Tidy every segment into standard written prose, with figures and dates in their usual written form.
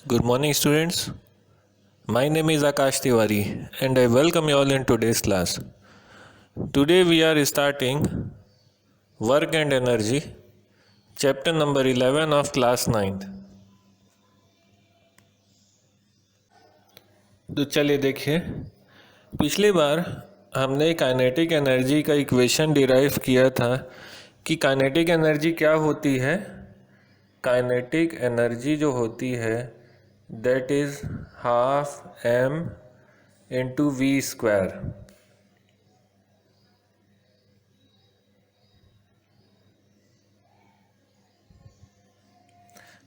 Good morning, students. My name is Akash Tiwari, and I welcome you all in today's class. Today, we are starting Work and Energy, chapter number 11 of class 9th. तो चलिए देखिए, पिछली बार हमने kinetic energy का equation derive किया था कि kinetic energy क्या होती है। काइनेटिक एनर्जी जो होती है that is half m into V square.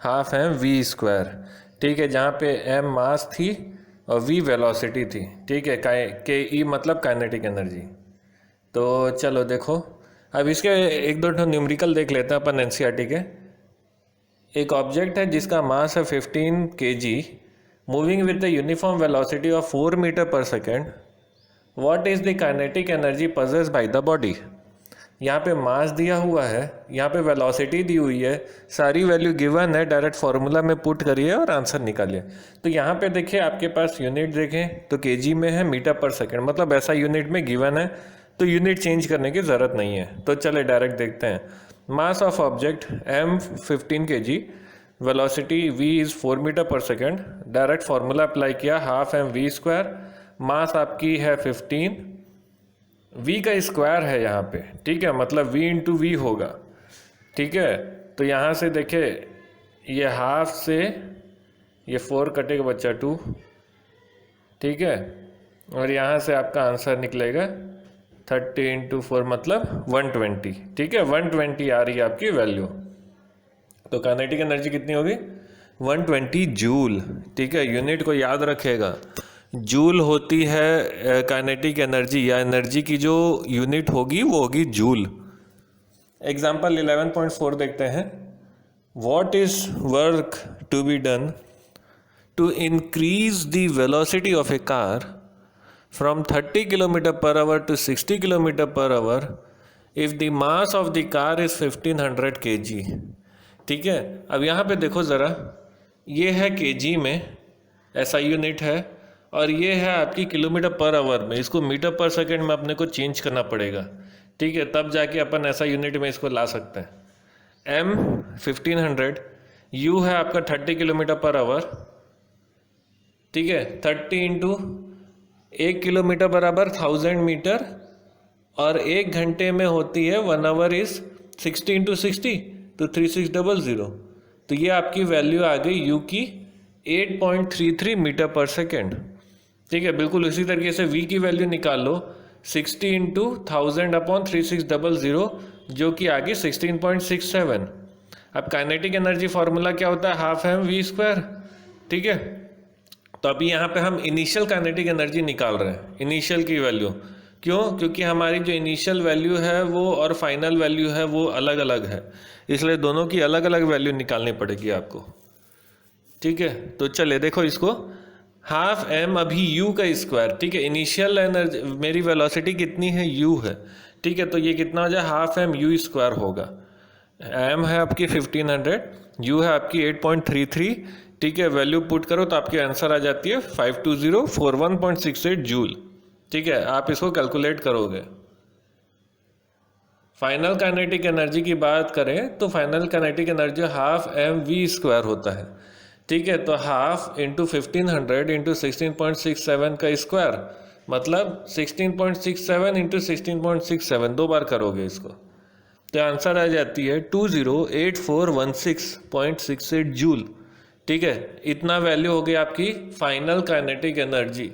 Half m V square, ठीक है, जहाँ पे m मास थी और v वेलोसिटी थी, ठीक है, के ई मतलब काइनेटिक एनर्जी। तो चलो देखो, अब इसके एक दो न्यूमेरिकल देख लेते हैं अपन एनसीईआरटी के। एक ऑब्जेक्ट है जिसका मास है 15 kg, moving with the uniform velocity of 4 metre पर second. What is the kinetic energy possessed by the body. यहाँ पे मास दिया हुआ है, यहाँ पे वेलोसिटी दी हुई है, सारी वैल्यू गिवन है, डायरेक्ट फार्मूला में पुट करिए और आंसर निकालिए। तो यहाँ पे देखिए आपके पास यूनिट देखें तो केजी में है, मीटर पर सेकेंड, मतलब ऐसा यूनिट में गिवन है तो यूनिट चेंज करने की ज़रूरत नहीं है। तो चले डायरेक्ट देखते हैं। Mass of object m 15 kg, velocity v is 4 metre पर सेकेंड, डायरेक्ट फार्मूला अप्लाई किया, half m v square. Mass आपकी है 15, v का स्क्वायर है यहाँ पे, ठीक है, मतलब v इंटू वी होगा, ठीक है। तो यहाँ से देखे ये हाफ से ये 4 कटेगा बच्चा 2, ठीक है, और यहाँ से आपका आंसर निकलेगा 30 इंटू 4 मतलब 120, ठीक है, 120 आ रही है आपकी वैल्यू। तो काइनेटिक एनर्जी कितनी होगी 120 जूल, ठीक है, यूनिट को याद रखेगा, जूल होती है काइनेटिक एनर्जी या एनर्जी की जो यूनिट होगी वो होगी जूल। एग्जाम्पल 11.4 देखते हैं। What is work to be done to increase the velocity of a car from 30 km per hour to 60 km per hour if the mass of the car is 1500 kg, ठीक है। अब यहाँ पे देखो ज़रा, ये है kg में, ऐसा यूनिट है, और ये है आपकी किलोमीटर पर आवर में, इसको मीटर पर सेकेंड में अपने को चेंज करना पड़ेगा, ठीक है, तब जाके अपन ऐसा यूनिट में इसको ला सकते हैं। m 1500, u है आपका 30 किलोमीटर पर आवर, ठीक है, 30 इंटू 1 किलोमीटर बराबर 1000 मीटर, और 1 घंटे में होती है 1 आवर इज 60 इंटू 60 तो 3600। तो ये आपकी वैल्यू आ गई यू की 8.33 मीटर पर सेकेंड, ठीक है। बिल्कुल उसी तरीके से वी की वैल्यू निकाल लो, 60 इंटू 1000 अपॉन 3600 जो कि आ गई 16.67। अब काइनेटिक एनर्जी फार्मूला क्या होता है, हाफ m वी स्क्वायर, ठीक है। तो अभी यहाँ पे हम इनिशियल काइनेटिक एनर्जी निकाल रहे हैं, इनिशियल की वैल्यू, क्यों, क्योंकि हमारी जो इनिशियल वैल्यू है वो और फाइनल वैल्यू है वो अलग अलग है, इसलिए दोनों की अलग अलग वैल्यू निकालनी पड़ेगी आपको, ठीक है। तो चले देखो इसको, हाफ m अभी u का स्क्वायर, ठीक है, इनिशियल एनर्जी मेरी वेलोसिटी कितनी है u है, ठीक है, तो ये कितना हो जाए, हाफ m u स्क्वायर होगा। m है आपकी 1500, u है आपकी 8.33, ठीक है, वैल्यू पुट करो तो आपकी आंसर आ जाती है 52041.68 जूल, ठीक है। आप इसको कैलकुलेट करोगे। फाइनल काइनेटिक एनर्जी की बात करें तो final kinetic energy half m v square होता है, ठीक है। तो हाफ इंटू 1500 इंटू 16.67 का स्क्वायर मतलब 16.67 इंटू 16.67, 2 बार करोगे इसको तो आंसर आ जाती है 208416.68 जूल, ठीक है। इतना वैल्यू हो गई आपकी फाइनल काइनेटिक एनर्जी।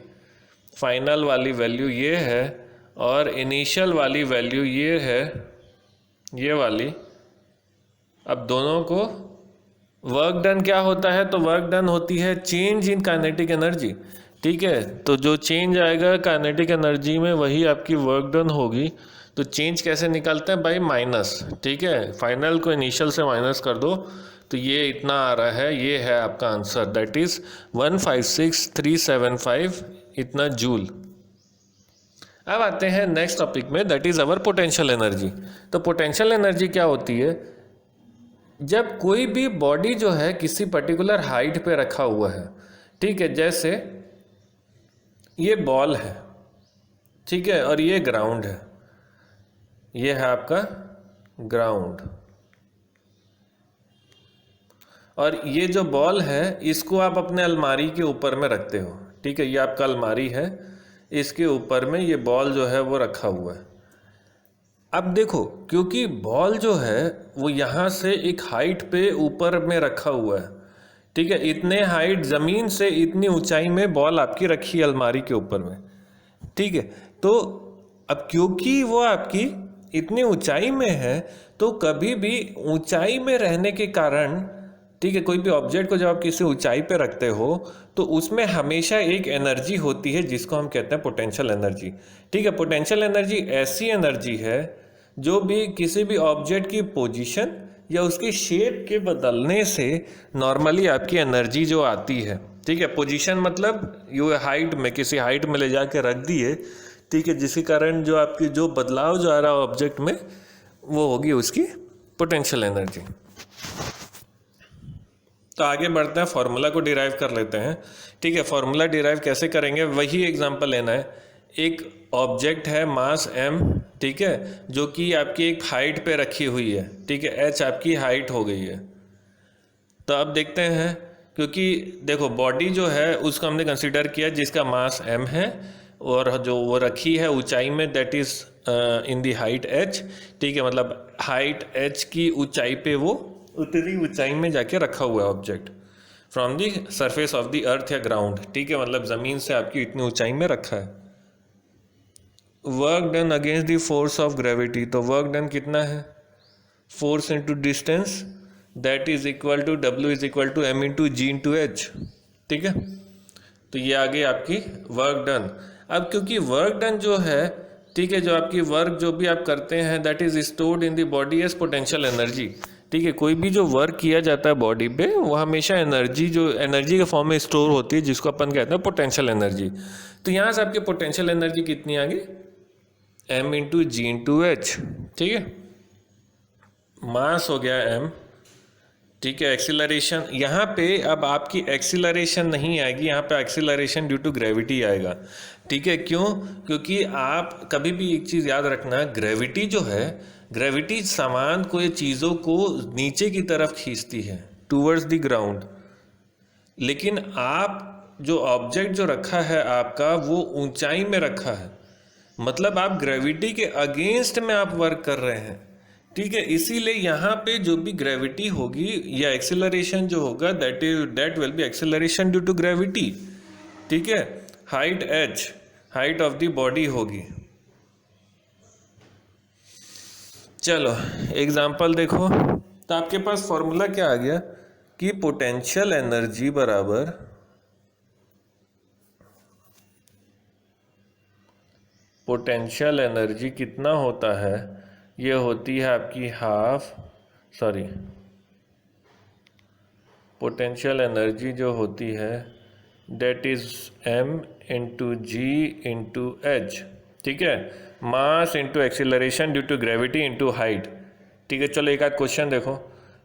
फाइनल वाली वैल्यू ये है और इनिशियल वाली वैल्यू ये है, ये वाली। अब दोनों को वर्क डन क्या होता है, तो वर्क डन होती है चेंज इन काइनेटिक एनर्जी, ठीक है। तो जो चेंज आएगा काइनेटिक एनर्जी में वही आपकी वर्क डन होगी। तो चेंज कैसे निकालते हैं, बाई माइनस, ठीक है, फाइनल को इनिशियल से माइनस कर दो तो ये इतना आ रहा है, ये है आपका आंसर, दैट इज 156375 इतना जूल। अब आते हैं नेक्स्ट टॉपिक में, that is our potential energy. तो पोटेंशियल एनर्जी क्या होती है, जब कोई भी बॉडी जो है किसी पर्टिकुलर हाइट पे रखा हुआ है, ठीक है, जैसे ये बॉल है, ठीक है, और ये ग्राउंड है, ये है आपका ग्राउंड, और ये जो बॉल है इसको आप अपने अलमारी के ऊपर में रखते हो, ठीक है, ये आपका अलमारी है, इसके ऊपर में ये बॉल जो है वो रखा हुआ है। अब देखो, क्योंकि बॉल जो है वो यहाँ से एक हाइट पे ऊपर में रखा हुआ है, ठीक है, इतने हाइट ज़मीन से इतनी ऊंचाई में बॉल आपकी रखी है अलमारी के ऊपर में, ठीक है। तो अब क्योंकि वो आपकी इतनी ऊंचाई में है, तो कभी भी ऊंचाई में रहने के कारण, ठीक है, कोई भी ऑब्जेक्ट को जब आप किसी ऊंचाई पे रखते हो तो उसमें हमेशा एक एनर्जी होती है जिसको हम कहते हैं पोटेंशियल एनर्जी, ठीक है। पोटेंशियल एनर्जी ऐसी एनर्जी है जो भी किसी भी ऑब्जेक्ट की पोजीशन या उसकी शेप के बदलने से नॉर्मली आपकी एनर्जी जो आती है, ठीक है। पोजीशन मतलब यू हाइट में, किसी हाइट में ले जाके रख दिए, ठीक है, जिसके कारण जो आपकी जो बदलाव जो आ रहा है ऑब्जेक्ट में वो होगी उसकी पोटेंशियल एनर्जी। तो आगे बढ़ते हैं, फॉर्मूला को डिराइव कर लेते हैं, ठीक है। फॉर्मूला डिराइव कैसे करेंगे, वही एग्जांपल लेना है। एक ऑब्जेक्ट है मास m, ठीक है, जो कि आपकी एक हाइट पे रखी हुई है, ठीक है, h आपकी हाइट हो गई है। तो अब देखते हैं, क्योंकि देखो बॉडी जो है उसको हमने कंसीडर किया जिसका मास m है और जो वो रखी है ऊंचाई में, that is in the height h, ठीक है, मतलब हाइट h की ऊंचाई पे वो उतनी ऊंचाई में जाके रखा हुआ है object from the surface of the earth या ग्राउंड, ठीक है, मतलब ज़मीन से आपकी इतनी ऊंचाई में रखा है। Work done against the force of gravity, तो वर्क डन कितना है, force into distance, that is equal to W is equal to M into G into H, ठीक है। तो ये आ गई आपकी वर्क डन। अब क्योंकि वर्क डन जो है, ठीक है, जो आपकी वर्क जो भी आप करते हैं that is stored in the body as potential energy, ठीक है। कोई भी जो वर्क किया जाता है बॉडी पे वो हमेशा एनर्जी जो एनर्जी के फॉर्म में स्टोर होती है जिसको अपन कहते हैं पोटेंशियल एनर्जी। तो यहाँ से आपकी पोटेंशियल एनर्जी कितनी आ गई, M into G into H, ठीक है। मास हो गया M, ठीक है। एक्सीलरेशन यहाँ पे अब आपकी एक्सीलरेशन नहीं आएगी, यहाँ पे एक्सीलरेशन ड्यू टू ग्रेविटी आएगा, ठीक है। क्यों, क्योंकि आप कभी भी एक चीज़ याद रखना, ग्रेविटी जो है, ग्रेविटी सामान को, चीज़ों को नीचे की तरफ खींचती है टूवर्ड्स द ग्राउंड, लेकिन आप जो ऑब्जेक्ट जो रखा है आपका वो ऊंचाई में रखा है, मतलब आप ग्रेविटी के अगेंस्ट में आप वर्क कर रहे हैं, ठीक है। इसीलिए यहाँ पे जो भी ग्रेविटी होगी या एक्सेलरेशन जो होगा that will be acceleration due to gravity, ठीक है। Height h, height of the body होगी। चलो एग्जाम्पल देखो, तो आपके पास फॉर्मूला क्या आ गया कि पोटेंशियल एनर्जी बराबर पोटेंशियल एनर्जी कितना होता है, ये होती है आपकी पोटेंशियल एनर्जी जो होती है that is M into G into H, ठीक है। Mass into acceleration due to gravity into height, ठीक है। चलो एक आध क्वेश्चन देखो,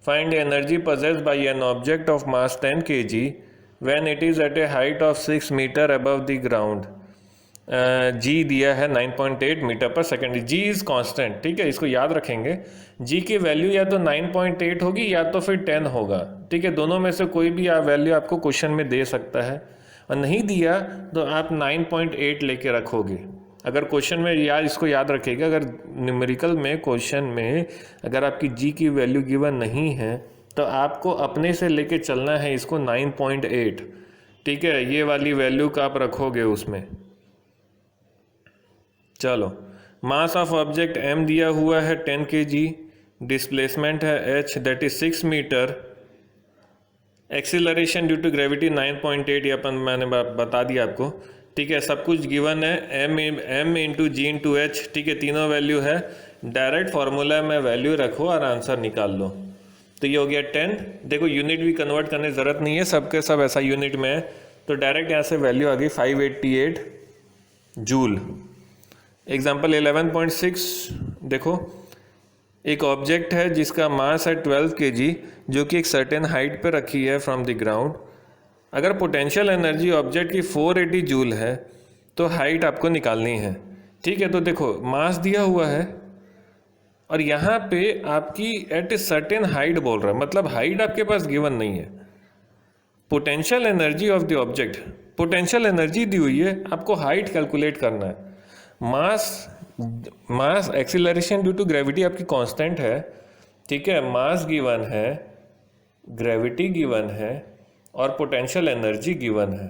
find energy possessed by an object of mass 10 kg when it is at a height of 6 metre above the ground. G दिया है 9.8 मीटर पर second, ji is constant, ठीक है, इसको याद रखेंगे। जी की वैल्यू या तो 9.8 होगी या तो फिर 10 होगा, ठीक है, दोनों में से कोई भी वैल्यू आपको क्वेश्चन में दे सकता है, और नहीं दिया तो आप 9.8 लेके रखोगे। अगर क्वेश्चन में इसको याद रखिएगा, अगर न्यूमेरिकल में क्वेश्चन में अगर आपकी जी की वैल्यू गिवन नहीं है तो आपको अपने से लेके चलना है इसको 9.8, ठीक है, ये वाली वैल्यू का आप रखोगे उसमें। चलो मास ऑफ ऑब्जेक्ट m दिया हुआ है 10 kg, डिस्प्लेसमेंट है h that is 6 metre, acceleration due to gravity 9.8, ये अपन मैंने बता दिया आपको, ठीक है। सब कुछ गिवन है, m into G into H, ठीक है, तीनों वैल्यू है। डायरेक्ट फार्मूला में वैल्यू रखो और आंसर निकाल लो। तो ये हो गया 10, देखो यूनिट भी कन्वर्ट करने की ज़रूरत नहीं है, सबके सब ऐसा यूनिट में है, तो डायरेक्ट यहाँ से वैल्यू आ गई 588 जूल। एग्जाम्पल 11.6 देखो, एक ऑब्जेक्ट है जिसका मास है 12 kg, जो कि एक सर्टेन हाइट पे रखी है फ्रॉम द ग्राउंड। अगर पोटेंशियल एनर्जी ऑब्जेक्ट की 480 जूल है तो हाइट आपको निकालनी है। ठीक है, तो देखो मास दिया हुआ है और यहाँ पे आपकी एट ए सर्टेन हाइट बोल रहा है, मतलब हाइट आपके पास गिवन नहीं है। Potential energy of the object, potential energy दी हुई है, आपको हाइट कैलकुलेट करना है। Mass acceleration due to gravity आपकी कांस्टेंट है। ठीक है, मास गिवन है, ग्रेविटी गिवन है और पोटेंशियल एनर्जी गिवन है।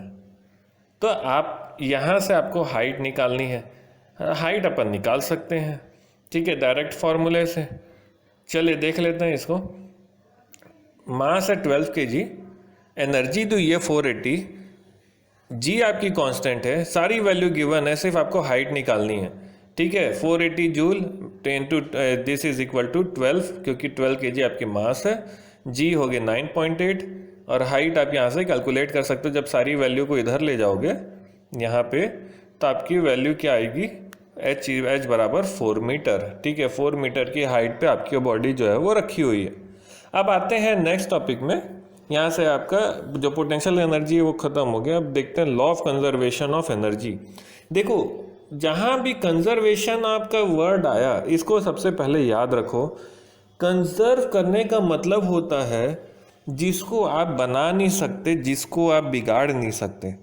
तो आप यहाँ से आपको हाइट निकालनी है। हाइट अपन निकाल सकते हैं, ठीक है, डायरेक्ट फॉर्मूले से। चलिए देख लेते हैं इसको। मास है 12 kg, एनर्जी तो ये 480, जी आपकी कांस्टेंट है, सारी वैल्यू गिवन है, सिर्फ आपको हाइट निकालनी है। ठीक है, 480 joule into this is equal to 12, क्योंकि 12 kg आपकी मास है, जी हो गए 9.8 और हाइट आप यहाँ से कैलकुलेट कर सकते हो। जब सारी वैल्यू को इधर ले जाओगे यहाँ पे तो आपकी वैल्यू क्या आएगी, एच बराबर 4 मीटर। ठीक है, 4 मीटर की हाइट पे आपकी बॉडी जो है वो रखी हुई है। अब आते हैं नेक्स्ट टॉपिक में। यहाँ से आपका जो पोटेंशियल एनर्जी है वो ख़त्म हो गया। अब देखते हैं law of conservation of energy. देखो जहाँ भी कंजर्वेशन आपका वर्ड आया, इसको सबसे पहले याद रखो। कंजर्व करने का मतलब होता है जिसको आप बना नहीं सकते, जिसको आप बिगाड़ नहीं सकते।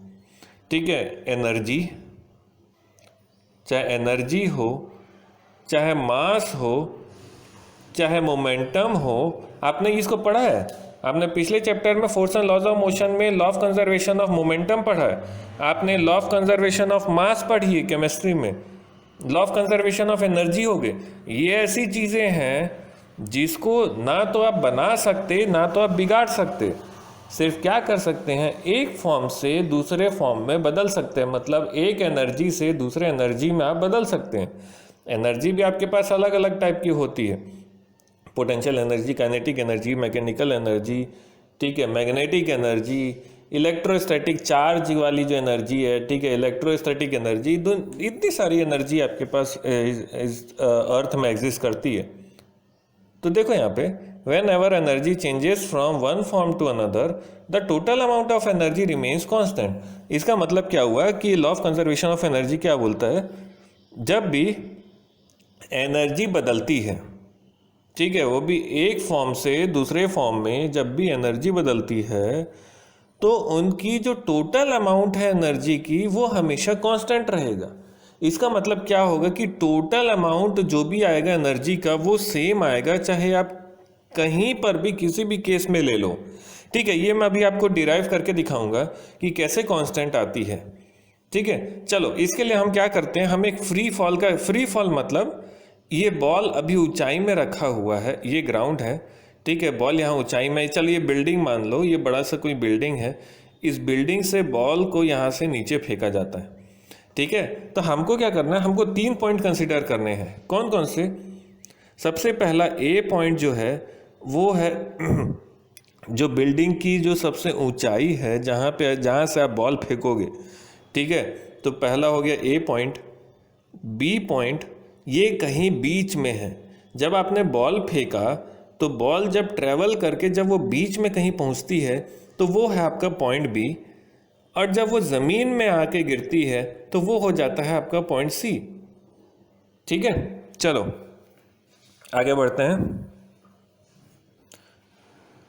ठीक है, एनर्जी, चाहे एनर्जी हो, चाहे मास हो, चाहे मोमेंटम हो। आपने इसको पढ़ा है, आपने पिछले चैप्टर में force and laws of motion में law of conservation of momentum पढ़ा है, आपने law of conservation of mass पढ़ी है केमिस्ट्री में, law of conservation of energy हो गए। ये ऐसी चीज़ें हैं जिसको ना तो आप बना सकते ना तो आप बिगाड़ सकते, सिर्फ क्या कर सकते हैं, एक फॉर्म से दूसरे फॉर्म में बदल सकते हैं। मतलब एक एनर्जी से दूसरे एनर्जी में आप बदल सकते हैं। एनर्जी भी आपके पास अलग अलग टाइप की होती है, potential energy, kinetic energy, mechanical energy, ठीक है, मैग्नेटिक एनर्जी, इलेक्ट्रोस्टैटिक चार्ज वाली जो एनर्जी है, ठीक है, इलेक्ट्रोस्टैटिक एनर्जी, इतनी सारी एनर्जी आपके पास इस अर्थ में एग्जिस्ट करती है। तो देखो यहाँ पे whenever energy changes from one form to another the total amount of energy remains constant. इसका मतलब क्या हुआ कि law of conservation of energy क्या बोलता है, जब भी एनर्जी बदलती है, ठीक है, वो भी एक फॉर्म से दूसरे फॉर्म में, जब भी एनर्जी बदलती है तो उनकी जो टोटल अमाउंट है एनर्जी की वो हमेशा कांस्टेंट रहेगा। इसका मतलब क्या होगा कि टोटल अमाउंट जो भी आएगा एनर्जी का वो सेम आएगा, चाहे आप कहीं पर भी किसी भी केस में ले लो। ठीक है, ये मैं अभी आपको डिराइव करके दिखाऊंगा कि कैसे कांस्टेंट आती है। ठीक है, चलो इसके लिए हम क्या करते हैं, हम एक फ्री फॉल मतलब ये बॉल अभी ऊंचाई में रखा हुआ है, ये ग्राउंड है, ठीक है, बॉल यहाँ ऊंचाई में, चलो ये बिल्डिंग मान लो, ये बड़ा सा कोई बिल्डिंग है, इस बिल्डिंग से बॉल को यहाँ से नीचे फेंका जाता है। ठीक है, तो हमको क्या करना है, हमको 3 पॉइंट कंसिडर करने हैं। कौन कौन से, सबसे पहला ए पॉइंट जो है वो है जो बिल्डिंग की जो सबसे ऊंचाई है, जहाँ से आप बॉल फेंकोगे। ठीक है, तो पहला हो गया ए पॉइंट। बी पॉइंट ये कहीं बीच में है, जब आपने बॉल फेंका तो बॉल जब ट्रेवल करके जब वो बीच में कहीं पहुंचती है तो वो है आपका पॉइंट बी, और जब वो ज़मीन में आके गिरती है तो वो हो जाता है आपका पॉइंट सी। ठीक है, चलो आगे बढ़ते हैं।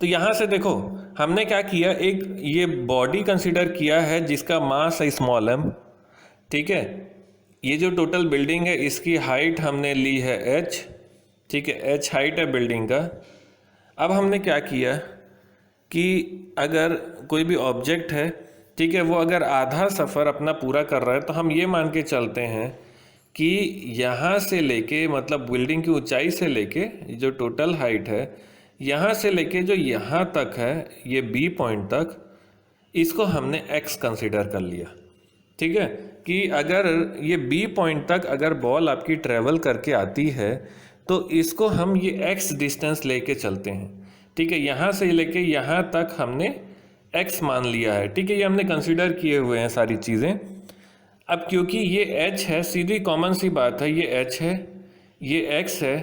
तो यहाँ से देखो हमने क्या किया, एक ये बॉडी कंसीडर किया है जिसका मास है स्मॉल m। ठीक है, ये जो टोटल बिल्डिंग है इसकी हाइट हमने ली है h। ठीक है, h हाइट है बिल्डिंग का। अब हमने क्या किया कि अगर कोई भी ऑब्जेक्ट है, ठीक है, वो अगर आधा सफ़र अपना पूरा कर रहा है तो हम ये मान के चलते हैं कि यहाँ से लेके, मतलब बिल्डिंग की ऊंचाई से लेके जो टोटल हाइट है, यहाँ से लेके जो यहाँ तक है, ये बी पॉइंट तक, इसको हमने x कंसीडर कर लिया। ठीक है, कि अगर ये बी पॉइंट तक अगर बॉल आपकी ट्रेवल करके आती है तो इसको हम ये x डिस्टेंस लेके चलते हैं। ठीक है, यहाँ से लेके यहाँ तक हमने x मान लिया है। ठीक है, ये हमने कंसीडर किए हुए हैं सारी चीज़ें। अब क्योंकि ये h है, सीधी कॉमन सी बात है, ये h है, ये x है,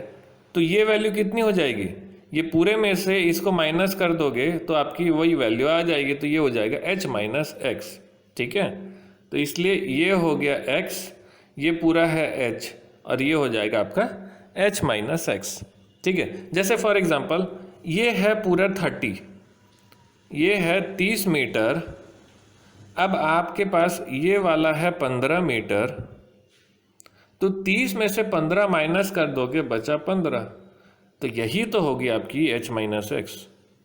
तो ये वैल्यू कितनी हो जाएगी, ये पूरे में से इसको माइनस कर दोगे तो आपकी वही वैल्यू आ जाएगी, तो ये हो जाएगा h माइनस एक्स। ठीक है, तो इसलिए ये हो गया x, ये पूरा है h, और ये हो जाएगा आपका h माइनस एक्स। ठीक है, जैसे फॉर एग्जांपल ये है पूरा 30, ये है 30 मीटर, अब आपके पास ये वाला है 15 मीटर, तो 30 में से 15 माइनस कर दोगे बचा 15, तो यही तो होगी आपकी h माइनस एक्स।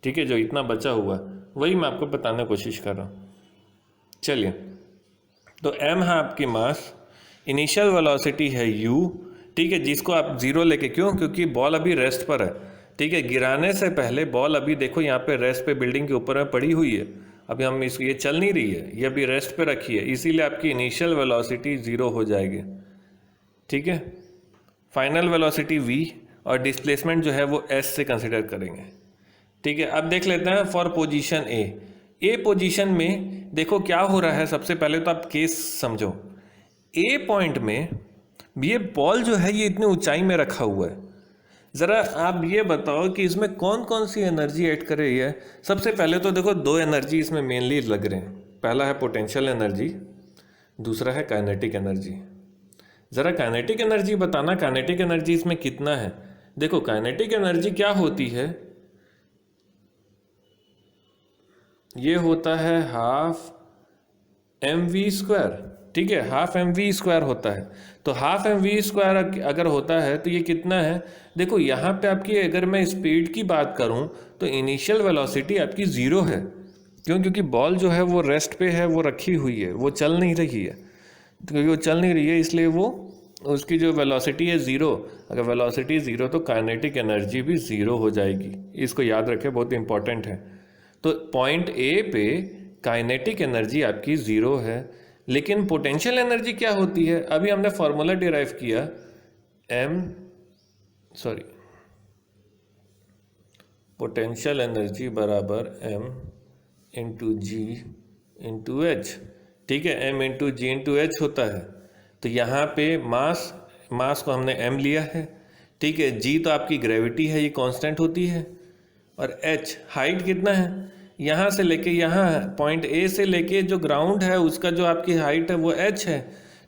ठीक है, जो इतना बचा हुआ वही मैं आपको बताने की कोशिश कर रहा हूँ। चलिए, तो m है आपकी मास, इनिशियल वेलोसिटी है u, ठीक है, जिसको आप जीरो लेके, क्योंकि बॉल अभी रेस्ट पर है। ठीक है, गिराने से पहले बॉल अभी देखो यहाँ पे रेस्ट पे बिल्डिंग के ऊपर में पड़ी हुई है, अभी हम इस ये चल नहीं रही है, ये अभी रेस्ट पे रखी है, इसीलिए आपकी इनिशियल वेलोसिटी जीरो हो जाएगी। ठीक है, फाइनल वेलोसिटी v और डिस्प्लेसमेंट जो है वो s से कंसिडर करेंगे। ठीक है, अब देख लेते हैं फॉर पोजीशन ए पोजीशन में देखो क्या हो रहा है। सबसे पहले तो आप केस समझो, ए पॉइंट में ये बॉल जो है ये इतनी ऊंचाई में रखा हुआ है, ज़रा आप ये बताओ कि इसमें कौन कौन सी एनर्जी ऐड कर रही है। सबसे पहले तो देखो दो एनर्जी इसमें मेनली लग रहे हैं, पहला है पोटेंशियल एनर्जी, दूसरा है काइनेटिक एनर्जी। ज़रा काइनेटिक एनर्जी बताना, काइनेटिक एनर्जी इसमें कितना है। देखो काइनेटिक एनर्जी क्या होती है, ये होता है हाफ mv²। ठीक है, हाफ mv² होता है, तो हाफ mv² अगर होता है तो ये कितना है। देखो यहाँ पे आपकी अगर मैं स्पीड की बात करूँ तो इनिशियल वेलोसिटी आपकी ज़ीरो है, क्योंकि बॉल जो है वो रेस्ट पे है, वो रखी हुई है, वो चल नहीं रही है, क्योंकि वो चल नहीं रही है इसलिए वो उसकी जो वेलोसिटी है ज़ीरो। अगर वेलोसिटी ज़ीरो तो काइनेटिक एनर्जी भी ज़ीरो हो जाएगी, इसको याद रखें, बहुत इंपॉर्टेंट है। तो पॉइंट ए पे काइनेटिक एनर्जी आपकी ज़ीरो है, लेकिन पोटेंशियल एनर्जी क्या होती है, अभी हमने फॉर्मूला डिराइव किया पोटेंशियल एनर्जी बराबर m इंटू जी इंटू एच। ठीक है, m इंटू जी इंटू एच होता है। तो यहाँ पे मास को हमने m लिया है। ठीक है, g तो आपकी ग्रेविटी है, ये कांस्टेंट होती है, और h हाइट कितना है, यहाँ से लेके यहाँ पॉइंट ए से लेके जो ग्राउंड है उसका जो आपकी हाइट है वो h है।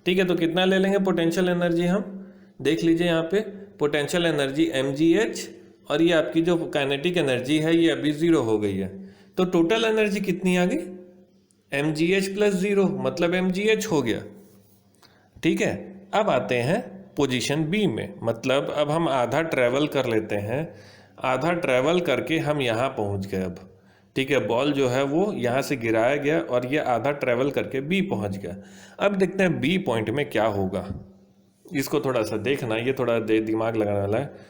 ठीक है, तो कितना ले लेंगे पोटेंशियल एनर्जी, हम देख लीजिए यहाँ पे पोटेंशियल एनर्जी mgh, और ये आपकी जो काइनेटिक एनर्जी है ये अभी ज़ीरो हो गई है, तो टोटल एनर्जी कितनी आ गई mgh प्लस ज़ीरो, मतलब mgh हो गया। ठीक है, अब आते हैं पोजीशन बी में, मतलब अब हम आधा ट्रैवल कर लेते हैं, आधा ट्रैवल करके हम यहाँ पहुँच गए अब। ठीक है, बॉल जो है वो यहाँ से गिराया गया और ये आधा ट्रैवल करके बी पहुँच गया। अब देखते हैं बी पॉइंट में क्या होगा, इसको थोड़ा सा देखना, ये थोड़ा दिमाग लगाने वाला है।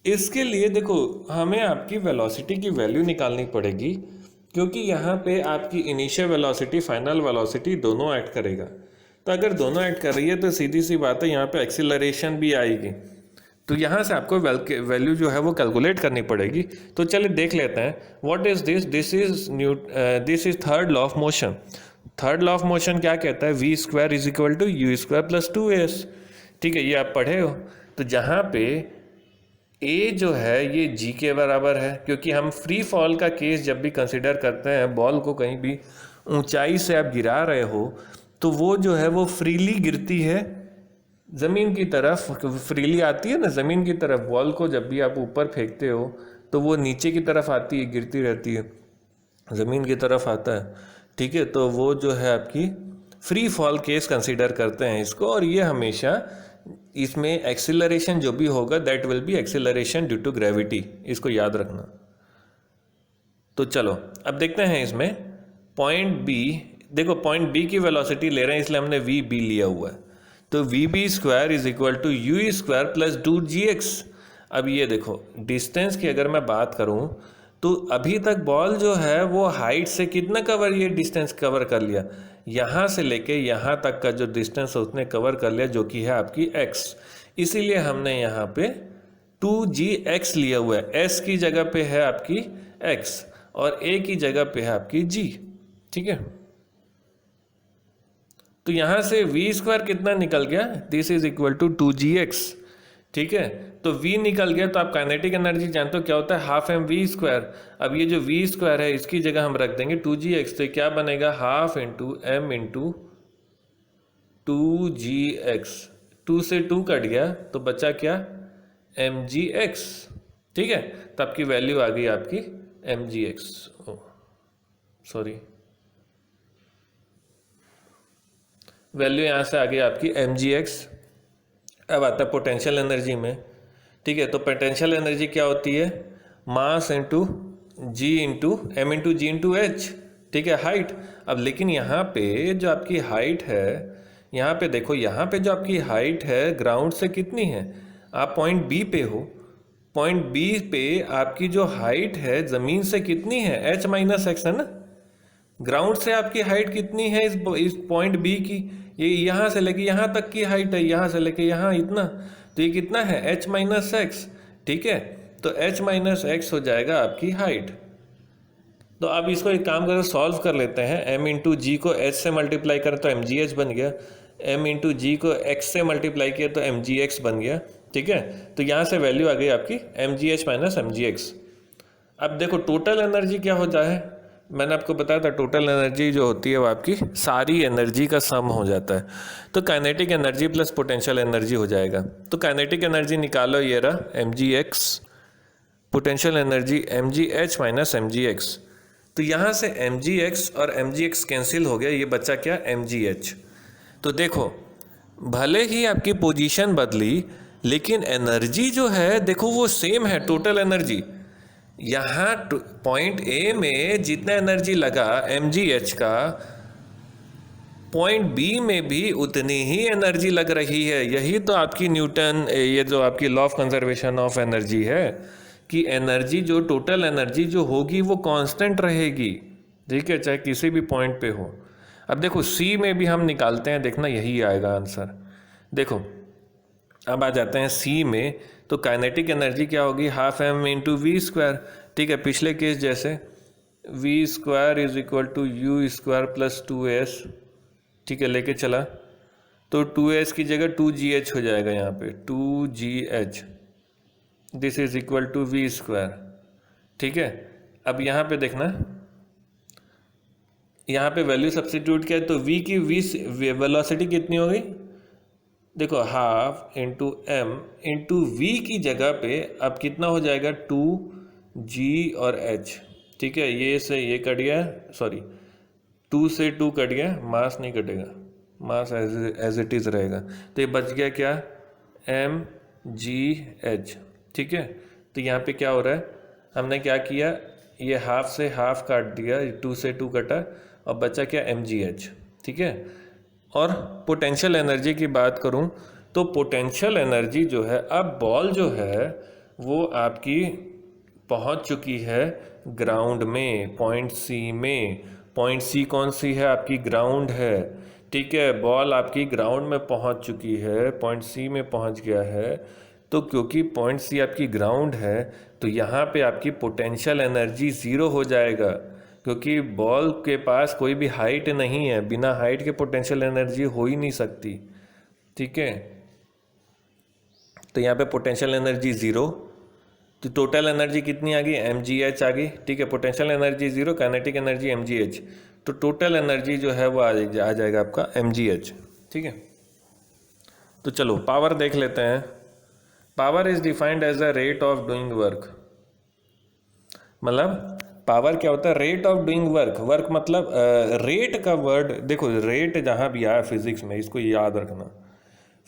इसके लिए देखो हमें आपकी वेलोसिटी की वैल्यू निकालनी पड़ेगी, क्योंकि यहाँ पे आपकी इनिशियल वेलोसिटी फाइनल वेलोसिटी दोनों ऐड करेगा। तो अगर दोनों ऐड कर रही है तो सीधी सी बात है यहाँ पे एक्सीलरेशन भी आएगी, तो यहाँ से आपको वैल्यू जो है वो कैलकुलेट करनी पड़ेगी। तो चलिए देख लेते हैं what is this. This is third law of motion. Third law of motion क्या कहता है, v² is equal to u² plus 2s। ठीक है, ये आप पढ़े हो। तो जहाँ पे a जो है ये g के बराबर है, क्योंकि हम फ्री फॉल का केस जब भी कंसिडर करते हैं, बॉल को कहीं भी ऊंचाई से आप गिरा रहे हो तो वो जो है वो फ्रीली गिरती है ज़मीन की तरफ, फ्रीली आती है ना ज़मीन की तरफ। बॉल को जब भी आप ऊपर फेंकते हो तो वो नीचे की तरफ आती है, गिरती रहती है, ज़मीन की तरफ आता है। ठीक है, तो वो जो है आपकी फ्री फॉल केस कंसीडर करते हैं इसको, और ये हमेशा इसमें एक्सीलरेशन जो भी होगा that will be acceleration due to gravity, इसको याद रखना। तो चलो अब देखते हैं इसमें पॉइंट बी। देखो पॉइंट बी की वेलोसिटी ले रहे हैं इसलिए हमने वी बी लिया हुआ है, तो v² is equal to u² plus 2gx। अब ये देखो डिस्टेंस की अगर मैं बात करूं तो अभी तक बॉल जो है वो हाइट से कितना कवर, ये डिस्टेंस कवर कर लिया, यहाँ से लेके यहाँ तक का जो डिस्टेंस उसने कवर कर लिया, जो कि है आपकी x। इसीलिए हमने यहाँ पे 2gx लिया हुआ है, s की जगह पे है आपकी x और a की जगह पे है आपकी g। ठीक है, तो यहाँ से v² कितना निकल गया, this is equal to 2gx। ठीक है, तो v निकल गया, तो आप काइनेटिक एनर्जी जानते हो क्या होता है, हाफ एम वी स्क्वायर। अब ये जो v स्क्वायर है इसकी जगह हम रख देंगे 2gx, तो क्या बनेगा, half into M into 2gx। 2 से 2 कट गया तो बचा क्या, mgx। ठीक है, तो आपकी वैल्यू आ गई आपकी mgx, सॉरी, वैल्यू यहाँ से आ गई आपकी mgx। अब आता है पोटेंशियल एनर्जी में। ठीक है, तो पोटेंशियल एनर्जी क्या होती है, मास इंटू जी इंटू एम इंटू जी इंटू एच। ठीक है, हाइट। अब लेकिन यहाँ पे जो आपकी हाइट है, यहाँ पे देखो, यहाँ पे जो आपकी हाइट है ग्राउंड से कितनी है, आप पॉइंट बी पे हो, पॉइंट बी पे आपकी जो हाइट है ज़मीन से कितनी है, एच माइनस एक्स है ना। ग्राउंड से आपकी हाइट कितनी है इस पॉइंट बी की, ये यहाँ से लेके यहाँ तक की हाइट है, यहाँ से लेके यहाँ इतना, तो ये कितना है, h माइनस एक्स। ठीक है, तो h माइनस एक्स हो जाएगा आपकी हाइट। तो अब इसको एक काम करो, सॉल्व कर लेते हैं। m इंटू जी को h से मल्टीप्लाई करें तो mgh बन गया, m इंटू जी को x से मल्टीप्लाई किया तो mgx बन गया। ठीक है, तो यहाँ से वैल्यू आ गई आपकी mgh माइनस mgx। अब देखो टोटल एनर्जी क्या हो जाए, मैंने आपको बताया था टोटल एनर्जी जो होती है वो आपकी सारी एनर्जी का सम हो जाता है, तो kinetic energy plus potential energy हो जाएगा। तो काइनेटिक एनर्जी निकालो, ये रहा mgx, potential energy mgh minus mgx। तो यहाँ से mgx और mgx कैंसिल हो गया, ये बचा क्या, mgh। तो देखो भले ही आपकी पोजीशन बदली लेकिन एनर्जी जो है देखो वो सेम है, टोटल एनर्जी। यहाँ पॉइंट ए में जितना एनर्जी लगा mgh का, पॉइंट बी में भी उतनी ही एनर्जी लग रही है। यही तो आपकी न्यूटन, ये जो आपकी law of conservation of energy है कि एनर्जी जो टोटल एनर्जी जो होगी वो कांस्टेंट रहेगी। ठीक है, चाहे किसी भी पॉइंट पे हो। अब देखो सी में भी हम निकालते हैं, देखना यही आएगा आंसर। देखो अब आ जाते हैं सी में, तो काइनेटिक एनर्जी क्या होगी, half M into V square. ठीक है, पिछले केस जैसे V square is equal to U square plus 2s। ठीक है, लेके चला तो 2s की जगह 2gh हो जाएगा, यहाँ पे 2gh, this is equal to V square. ठीक है, अब यहाँ पे देखना, यहाँ पे वैल्यू सब्स्टिट्यूट किया तो v की वेलोसिटी कितनी हो गई, देखो half into M into V की जगह पे अब कितना हो जाएगा, 2g और h। ठीक है, ये से ये कट गया, सॉरी 2 से 2 कट गया, मास नहीं कटेगा, मास एज इट इज़ रहेगा। तो ये बच गया क्या, mgh। ठीक है, तो यहाँ पे क्या हो रहा है, हमने क्या किया, ये हाफ से हाफ काट दिया, 2 से 2 कटा और बचा क्या, mgh। ठीक है, और पोटेंशियल एनर्जी की बात करूं तो पोटेंशियल एनर्जी जो है, अब बॉल जो है वो आपकी पहुंच चुकी है ग्राउंड में, पॉइंट सी में। पॉइंट सी कौन सी है, आपकी ग्राउंड है। ठीक है, बॉल आपकी ग्राउंड में पहुंच चुकी है, पॉइंट सी में पहुंच गया है। तो क्योंकि पॉइंट सी आपकी ग्राउंड है तो यहाँ पे आपकी पोटेंशियल एनर्जी ज़ीरो हो जाएगा, क्योंकि बॉल के पास कोई भी हाइट नहीं है, बिना हाइट के पोटेंशियल एनर्जी हो ही नहीं सकती। ठीक है, तो यहाँ पे पोटेंशियल एनर्जी ज़ीरो, तो टोटल एनर्जी कितनी आ गई, mgh आ गई। ठीक है, potential energy zero, kinetic energy mgh, तो टोटल एनर्जी जो है वो आ जाएगा आपका mgh। ठीक है, तो चलो पावर देख लेते हैं। Power is defined as a rate of doing work, मतलब पावर क्या होता है, rate of doing work. Work मतलब रेट का वर्ड, देखो रेट जहाँ भी आया फिजिक्स में, इसको याद रखना,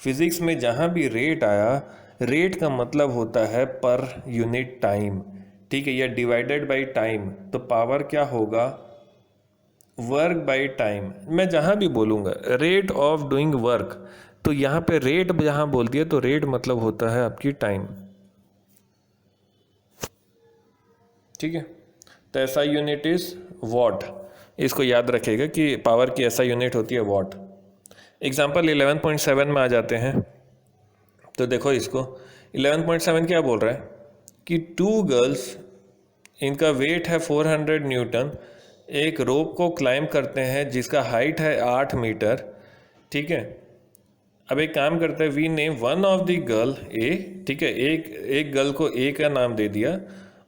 फिजिक्स में जहाँ भी रेट आया, रेट का मतलब होता है पर यूनिट टाइम। ठीक है, या डिवाइडेड बाय टाइम। तो पावर क्या होगा, वर्क बाय टाइम। मैं जहाँ भी बोलूँगा रेट ऑफ डूइंग वर्क, तो यहाँ पे रेट जहाँ बोल दिया तो रेट मतलब होता है आपकी टाइम। ठीक है, तो ऐसा यूनिट इज वॉट, इसको याद रखिएगा कि पावर की ऐसा यूनिट होती है वॉट। एग्जाम्पल 11.7 में आ जाते हैं, तो देखो इसको 11.7 क्या बोल रहा है कि 2 गर्ल्स, इनका वेट है 400 न्यूटन, एक रोप को क्लाइंब करते हैं जिसका हाइट है 8 मीटर। ठीक है, अब एक काम करते हैं, we name one of the girl A, ठीक है, एक गर्ल को ए का नाम दे दिया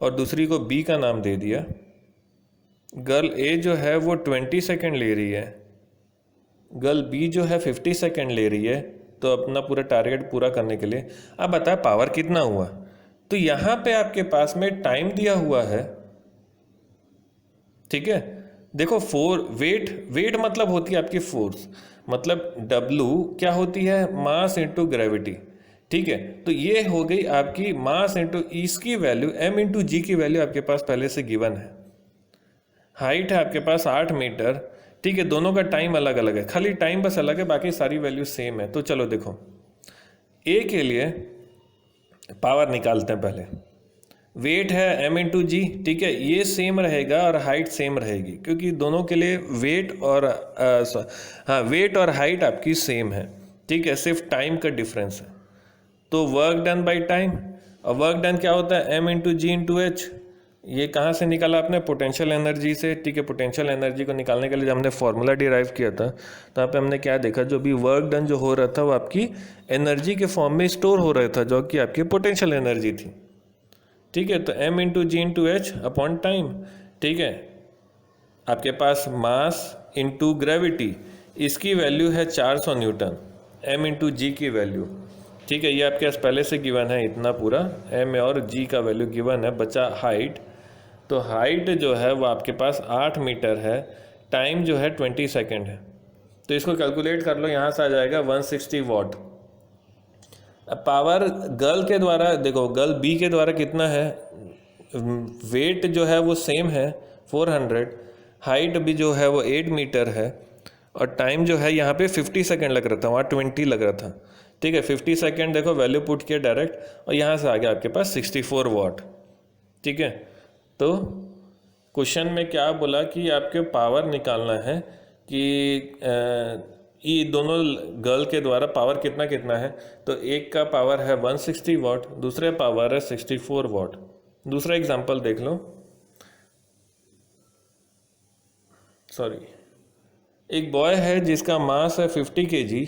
और दूसरी को बी का नाम दे दिया। गर्ल ए जो है वो 20 सेकेंड ले रही है, गर्ल बी जो है 50 सेकेंड ले रही है, तो अपना पूरा टारगेट पूरा करने के लिए। अब बताए पावर कितना हुआ, तो यहाँ पे आपके पास में टाइम दिया हुआ है, ठीक है। देखो वेट मतलब होती है आपकी फोर्स, मतलब W क्या होती है, मास इंटू ग्रेविटी, ठीक है। तो ये हो गई आपकी मास इंटू इसकी वैल्यू, M इंटू जी की वैल्यू आपके पास पहले से गिवन है। हाइट है आपके पास 8 मीटर, ठीक है। दोनों का टाइम अलग अलग है, खाली टाइम बस अलग है, बाकी सारी वैल्यू सेम है। तो चलो देखो, ए के लिए पावर निकालते हैं पहले। वेट है M इंटू जी, ठीक है, ये सेम रहेगा और हाइट सेम रहेगी, क्योंकि दोनों के लिए वेट और हाइट आपकी सेम है, ठीक है, सिर्फ टाइम का डिफरेंस है। तो वर्क डन बाई टाइम, और वर्क डन क्या होता है, M इंटू जी इंटू एच। ये कहाँ से निकाला आपने, पोटेंशियल एनर्जी से, ठीक है। पोटेंशियल एनर्जी को निकालने के लिए जब हमने फॉर्मूला डिराइव किया था, तो यहाँ पे हमने क्या देखा, जो भी वर्क डन जो हो रहा था वो आपकी एनर्जी के फॉर्म में स्टोर हो रहा था, जो कि आपकी पोटेंशियल एनर्जी थी, ठीक है। तो M इंटू जी इंटू एच अपॉन टाइम, ठीक है। आपके पास मास इंटू ग्रेविटी, इसकी वैल्यू है 400 न्यूटन, M इंटू जी की वैल्यू, ठीक है। ये आपके पास पहले से गिवन है, इतना पूरा M और G का वैल्यू गिवन है। बचा हाइट, तो हाइट जो है वो आपके पास 8 मीटर है, टाइम जो है 20 सेकेंड है। तो इसको कैलकुलेट कर लो, यहाँ से आ जाएगा 160 वॉट। अब पावर गर्ल के द्वारा देखो, गर्ल बी के द्वारा कितना है, वेट जो है वो सेम है 400, हाइट भी जो है वो 8 मीटर है, और टाइम जो है यहाँ पे 50 सेकेंड लग रहा था, वहाँ 20 लग रहा था, ठीक है। 50 सेकेंड देखो वैल्यू पुट किया डायरेक्ट, और यहाँ से आ गया आपके पास 64 वॉट, ठीक है। तो क्वेश्चन में क्या बोला कि आपके पावर निकालना है कि ये दोनों गर्ल के द्वारा पावर कितना कितना है। तो एक का पावर है 160 वॉट, दूसरे पावर है 64 वॉट। दूसरा एग्जांपल देख लो, सॉरी, एक बॉय है जिसका मास है 50 kg,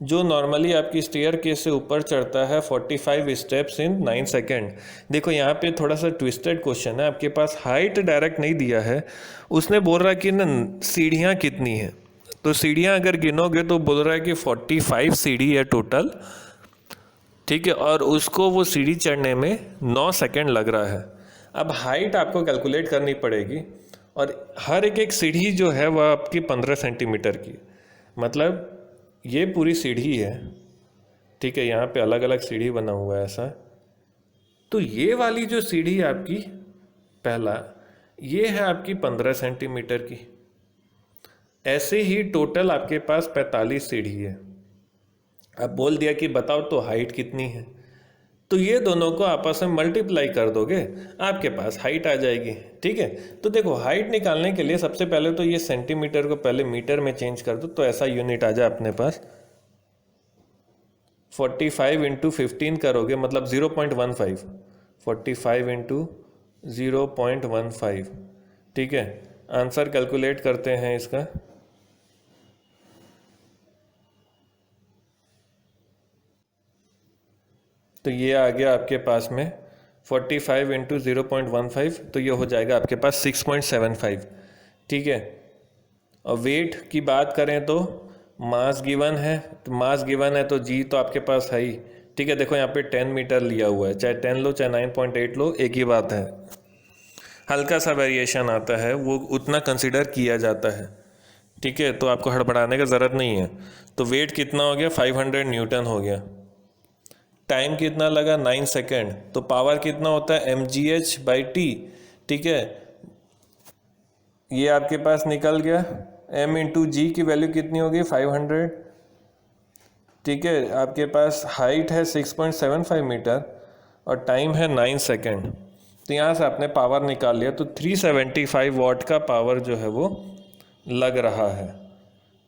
जो नॉर्मली आपकी स्टेयर केस से ऊपर चढ़ता है 45 स्टेप्स इन 9 सेकेंड। देखो यहाँ पे थोड़ा सा ट्विस्टेड क्वेश्चन है, आपके पास हाइट डायरेक्ट नहीं दिया है, उसने बोल रहा है कि ना सीढ़ियाँ कितनी है। तो सीढ़ियाँ अगर गिनोगे तो बोल रहा है कि 45 सीढ़ी है टोटल, ठीक है, और उसको वो सीढ़ी चढ़ने में 9 सेकेंड लग रहा है। अब हाइट आपको कैलकुलेट करनी पड़ेगी, और हर एक सीढ़ी जो है वह आपकी 15 सेंटीमीटर की, मतलब ये पूरी सीढ़ी है, ठीक है। यहाँ पे अलग अलग सीढ़ी बना हुआ है ऐसा। तो ये वाली जो सीढ़ी आपकी पहला, ये है आपकी 15 सेंटीमीटर की। ऐसे ही टोटल आपके पास 45 सीढ़ी है। अब बोल दिया कि बताओ तो हाइट कितनी है, तो ये दोनों को आपस में मल्टीप्लाई कर दोगे, आपके पास हाइट आ जाएगी, ठीक है। तो देखो हाइट निकालने के लिए सबसे पहले तो ये सेंटीमीटर को पहले मीटर में चेंज कर दो, तो ऐसा यूनिट आ जाए अपने पास। 45 इंटू 15 करोगे मतलब 0.15, 45 इंटू 0.15, ठीक है। आंसर कैलकुलेट करते हैं इसका। तो ये आ गया आपके पास में 45 इंटू 0.15, तो ये हो जाएगा आपके पास 6.75, ठीक है। और वेट की बात करें तो मास गिवन है, तो मास गिवन है तो जी तो आपके पास है ही, ठीक है। देखो यहाँ पे 10 मीटर लिया हुआ है, चाहे 10 लो चाहे 9.8 लो, एक ही बात है। हल्का सा वेरिएशन आता है, वो उतना कंसिडर किया जाता है, ठीक है। तो आपको हड़बड़ाने की ज़रूरत नहीं है। तो वेट कितना हो गया, 500 न्यूटन हो गया। टाइम कितना लगा, 9 सेकेंड। तो पावर कितना होता है, mgh/t, ठीक है। ये आपके पास निकल गया। m इंटू जी की वैल्यू कितनी होगी, 500, ठीक है। आपके पास हाइट है 6.75 मीटर और टाइम है 9 सेकेंड। तो यहाँ से आपने पावर निकाल लिया, तो 375 वॉट का पावर जो है वो लग रहा है,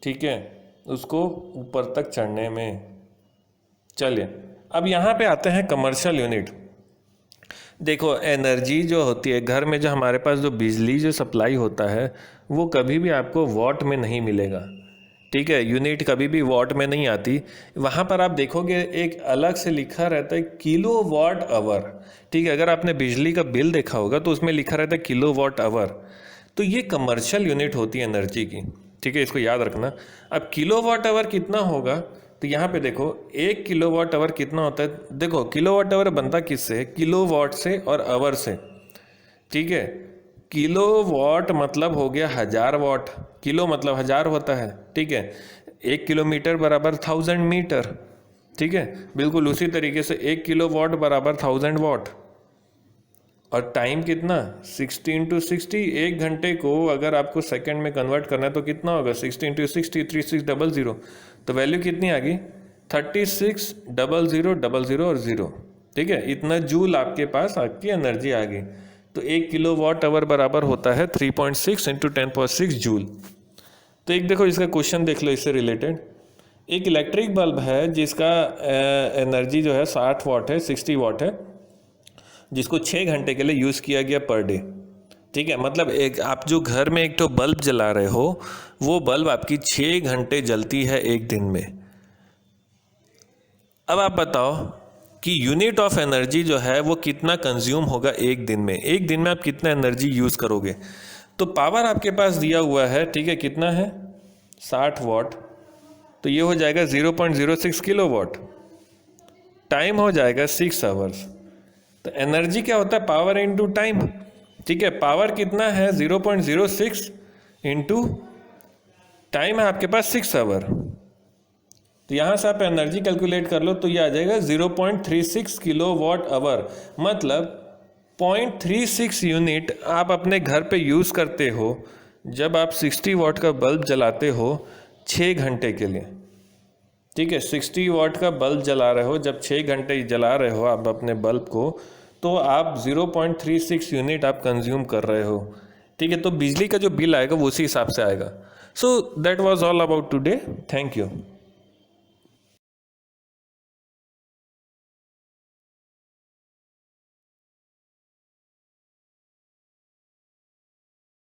ठीक है, उसको ऊपर तक चढ़ने में। चलिए अब यहाँ पे आते हैं कमर्शियल यूनिट। देखो एनर्जी जो होती है घर में, जो हमारे पास जो बिजली जो सप्लाई होता है, वो कभी भी आपको वॉट में नहीं मिलेगा, ठीक है, यूनिट कभी भी वॉट में नहीं आती। वहाँ पर आप देखोगे एक अलग से लिखा रहता है किलो वॉट आवर। ठीक है, अगर आपने बिजली का बिल देखा होगा तो उसमें लिखा रहता है किलो वॉट आवर। तो ये कमर्शियल यूनिट होती है एनर्जी की। ठीक है, इसको याद रखना। अब किलो वॉट आवर कितना होगा, तो यहाँ पे देखो 1 किलो वॉट आवर कितना होता है। देखो किलो वॉट आवर बनता किससे है, किलो वॉट से और आवर से। ठीक है, किलो वॉट मतलब हो गया 1000 वॉट, किलो मतलब 1000 होता है। ठीक है, 1 किलोमीटर बराबर 1000 मीटर। ठीक है, बिल्कुल उसी तरीके से 1 किलो वॉट बराबर 1000 वॉट। और टाइम कितना, 60 इंटू 60। 1 घंटे को अगर आपको सेकंड में कन्वर्ट करना है तो कितना होगा, 60 इंटू 60, 3600। तो वैल्यू कितनी आ गई, 360000 और 0। ठीक है, इतना जूल आपके पास आपकी एनर्जी आ गई। तो 1 किलो वॉट आवर बराबर होता है 3.6 इंटू 10⁻6 जूल। तो एक देखो इसका क्वेश्चन देख लो इससे रिलेटेड। एक इलेक्ट्रिक बल्ब है जिसका एनर्जी जो है 60 वॉट है, 60 वॉट है, जिसको 6 घंटे के लिए यूज़ किया गया पर डे। ठीक है, मतलब एक आप जो घर में एक तो बल्ब जला रहे हो, वो बल्ब आपकी 6 घंटे जलती है एक दिन में। अब आप बताओ कि यूनिट ऑफ एनर्जी जो है वो कितना कंज्यूम होगा एक दिन में। एक दिन में आप कितना एनर्जी यूज़ करोगे। तो पावर आपके पास दिया हुआ है, ठीक है, कितना है 60 वॉट। तो ये हो जाएगा 0.06 किलो वॉट। टाइम हो जाएगा 6 आवर्स। तो एनर्जी क्या होता है, पावर इंटू टाइम। ठीक है, पावर कितना है 0.06 इंटू टाइम है आपके पास 6 आवर। तो यहाँ से आप एनर्जी कैलकुलेट कर लो तो ये आ जाएगा 0.36 किलो वॉट आवर। मतलब 0.36 यूनिट आप अपने घर पे यूज़ करते हो जब आप 60 वॉट का बल्ब जलाते हो 6 घंटे के लिए। ठीक है, 60 वॉट का बल्ब जला रहे हो, जब 6 घंटे जला रहे हो आप अपने बल्ब को, तो आप 0.36 यूनिट आप कंज्यूम कर रहे हो। ठीक है, तो बिजली का जो बिल आएगा वो उसी हिसाब से आएगा। So that was all about today. Thank you.